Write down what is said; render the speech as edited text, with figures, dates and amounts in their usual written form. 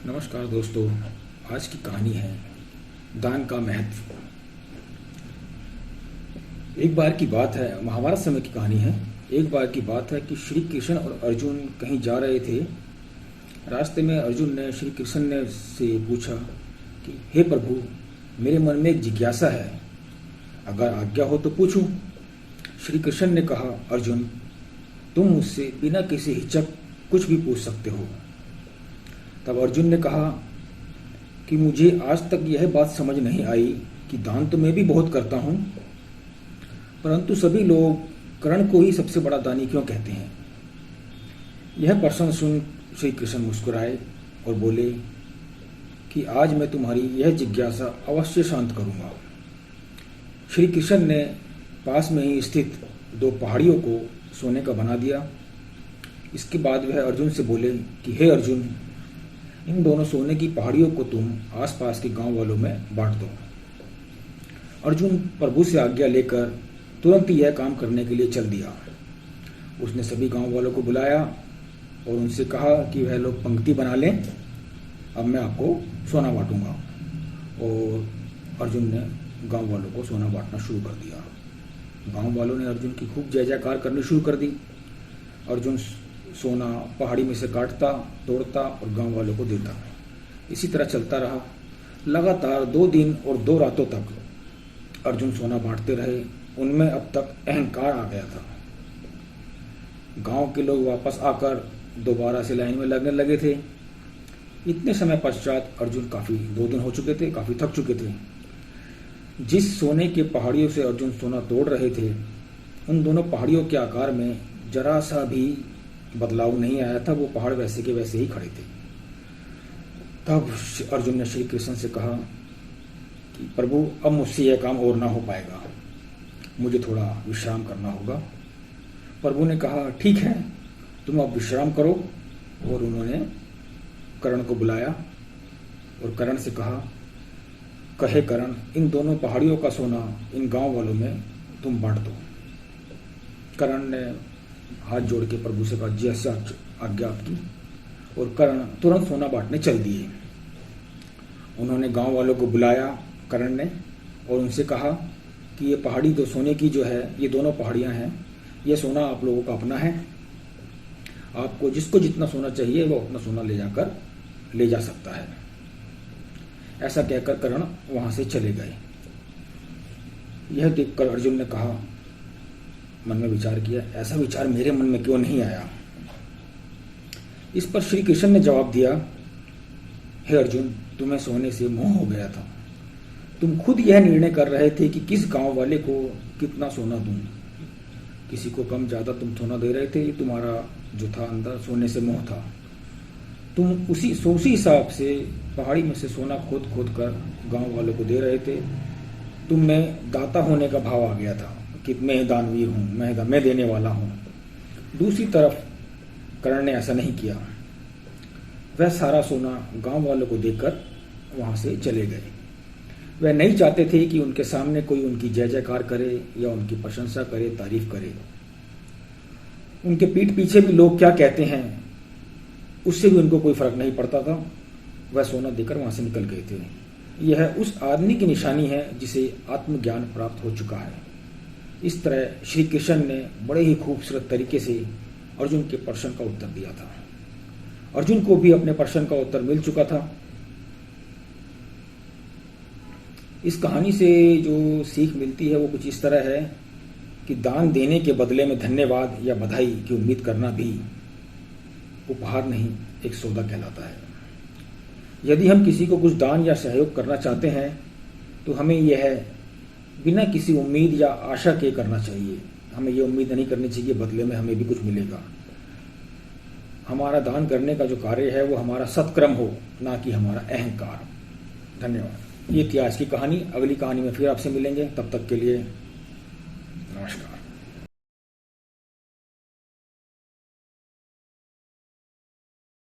नमस्कार दोस्तों। आज की कहानी है दान का महत्व। एक बार की बात है, महाभारत समय की कहानी है। एक बार की बात है कि श्री कृष्ण और अर्जुन कहीं जा रहे थे। रास्ते में अर्जुन ने श्री कृष्ण ने से पूछा कि हे प्रभु, मेरे मन में एक जिज्ञासा है, अगर आज्ञा हो तो पूछूं। श्री कृष्ण ने कहा, अर्जुन, तुम मुझसे बिना किसी हिचक कुछ भी पूछ सकते हो। तब अर्जुन ने कहा कि मुझे आज तक यह बात समझ नहीं आई कि दान तो मैं भी बहुत करता हूं, परंतु सभी लोग कर्ण को ही सबसे बड़ा दानी क्यों कहते हैं। यह प्रश्न सुन श्री कृष्ण मुस्कुराए और बोले कि आज मैं तुम्हारी यह जिज्ञासा अवश्य शांत करूंगा। श्री कृष्ण ने पास में ही स्थित दो पहाड़ियों को सोने का बना दिया। इसके बाद वह अर्जुन से बोले कि हे अर्जुन, इन दोनों सोने की पहाड़ियों को तुम आसपास के गांव वालों में बांट दो। अर्जुन प्रभु से आज्ञा लेकर तुरंत यह काम करने के लिए चल दिया। उसने सभी गांव वालों को बुलाया और उनसे कहा कि वह लोग पंक्ति बना लें, अब मैं आपको सोना बांटूंगा। और अर्जुन ने गांव वालों को सोना बांटना शुरू कर दिया। गांव वालों ने अर्जुन की खूब जय जयकार करनी शुरू कर दी। अर्जुन सोना पहाड़ी में से काटता, तोड़ता और गांव वालों को देता। इसी तरह चलता रहा। लगातार 2 दिन और 2 रातों तक अर्जुन सोना बांटते रहे। उनमें अब तक अहंकार आ गया था। गांव के लोग वापस आकर दोबारा से लाइन में लगने लगे थे। इतने समय पश्चात अर्जुन काफी 2 दिन हो चुके थे, काफी थक चुके थे। जिस सोने के पहाड़ियों से अर्जुन सोना तोड़ रहे थे, उन दोनों पहाड़ियों के आकार में जरा सा भी बदलाव नहीं आया था। वो पहाड़ वैसे के वैसे ही खड़े थे। तब अर्जुन ने श्री कृष्ण से कहा कि प्रभु, अब मुझसे यह काम और ना हो पाएगा, मुझे थोड़ा विश्राम करना होगा। प्रभु ने कहा, ठीक है, तुम अब विश्राम करो। और उन्होंने कर्ण को बुलाया और कर्ण से कहा, कहे कर्ण, इन दोनों पहाड़ियों का सोना इन गांव वालों में तुम बांट दो। कर्ण ने हाथ जोड़ के प्रभु से कहा, जैसे आज्ञा आपकी। और कर्ण तुरंत सोना बांटने चल दिए। उन्होंने गांव वालों को बुलाया कर्ण ने और उनसे कहा कि ये पहाड़ी तो सोने की जो है, ये दोनों पहाड़ियां हैं, ये सोना आप लोगों का अपना है। आपको जिसको जितना सोना चाहिए वो अपना सोना ले जा सकता है। ऐसा कहकर कर्ण वहां से चले गए। यह देखकर अर्जुन ने कहा, मन में विचार किया, ऐसा विचार मेरे मन में क्यों नहीं आया। इस पर श्री कृष्ण ने जवाब दिया, हे अर्जुन, तुम्हें सोने से मोह हो गया था। तुम खुद यह निर्णय कर रहे थे कि किस गांव वाले को कितना सोना दूं। किसी को कम ज्यादा तुम सोना दे रहे थे। ये तुम्हारा जो था अंदर सोने से मोह था। तुम उसी हिसाब से पहाड़ी में से सोना खोद खोद कर गांव वालों को दे रहे थे। तुम में दाता होने का भाव आ गया था कि मैं दानवीर हूं, मैं देने वाला हूं। दूसरी तरफ कर्ण ने ऐसा नहीं किया। वह सारा सोना गांव वालों को देकर वहां से चले गए। वह नहीं चाहते थे कि उनके सामने कोई उनकी जय जयकार करे या उनकी प्रशंसा करे, तारीफ करे। उनके पीठ पीछे भी लोग क्या कहते हैं, उससे भी उनको कोई फर्क नहीं पड़ता था। वह सोना देकर वहां से निकल गए थे। यह उस आदमी की निशानी है जिसे आत्मज्ञान प्राप्त हो चुका है। इस तरह श्री कृष्ण ने बड़े ही खूबसूरत तरीके से अर्जुन के प्रश्न का उत्तर दिया था। अर्जुन को भी अपने प्रश्न का उत्तर मिल चुका था। इस कहानी से जो सीख मिलती है वो कुछ इस तरह है कि दान देने के बदले में धन्यवाद या बधाई की उम्मीद करना भी उपहार नहीं, एक सौदा कहलाता है। यदि हम किसी को कुछ दान या सहयोग करना चाहते हैं तो हमें यह बिना किसी उम्मीद या आशा के करना चाहिए। हमें यह उम्मीद नहीं करनी चाहिए बदले में हमें भी कुछ मिलेगा। हमारा दान करने का जो कार्य है वो हमारा सत्कर्म हो, ना कि हमारा अहंकार। धन्यवाद। ये थी आज की कहानी। अगली कहानी में फिर आपसे मिलेंगे। तब तक के लिए नमस्कार।